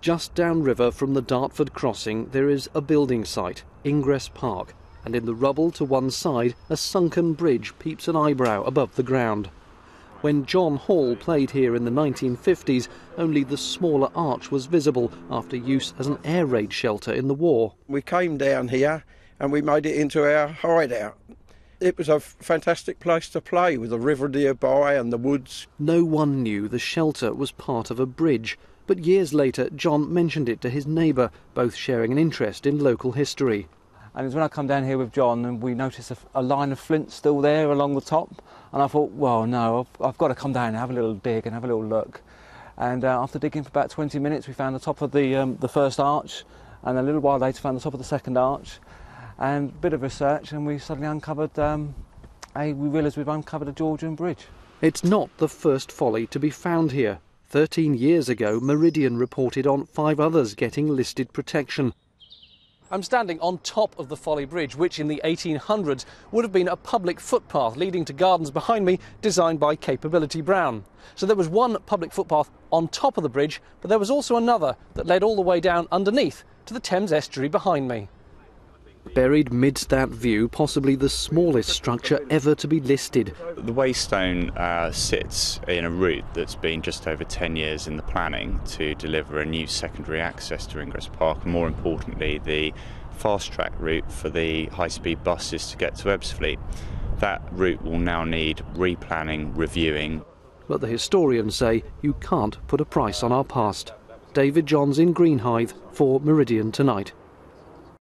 Just downriver from the Dartford crossing there is a building site, Ingress Park, and in the rubble to one side a sunken bridge peeps an eyebrow above the ground. When John Hall played here in the 1950s, only the smaller arch was visible after use as an air raid shelter in the war. We came down here and we made it into our hideout. It was a fantastic place to play with the river nearby and the woods. No one knew the shelter was part of a bridge, but years later John mentioned it to his neighbour, both sharing an interest in local history. And it was when I come down here with John and we noticed a line of flint still there along the top, and I thought, well, no, I've got to come down and have a little dig and have a little look. And after digging for about 20 minutes we found the top of the first arch, and a little while later found the top of the second arch, and a bit of research, and we suddenly uncovered, we realised we've uncovered a Georgian bridge. It's not the first folly to be found here. 13 years ago, Meridian reported on 5 others getting listed protection. I'm standing on top of the Folly Bridge, which in the 1800s would have been a public footpath leading to gardens behind me, designed by Capability Brown. So there was one public footpath on top of the bridge, but there was also another that led all the way down underneath to the Thames estuary behind me. Buried midst that view, possibly the smallest structure ever to be listed. The Waystone sits in a route that's been just over 10 years in the planning to deliver a new secondary access to Ingress Park, and more importantly the fast-track route for the high-speed buses to get to Ebbsfleet. That route will now need replanning, reviewing. But the historians say you can't put a price on our past. David Johns in Greenhithe for Meridian Tonight.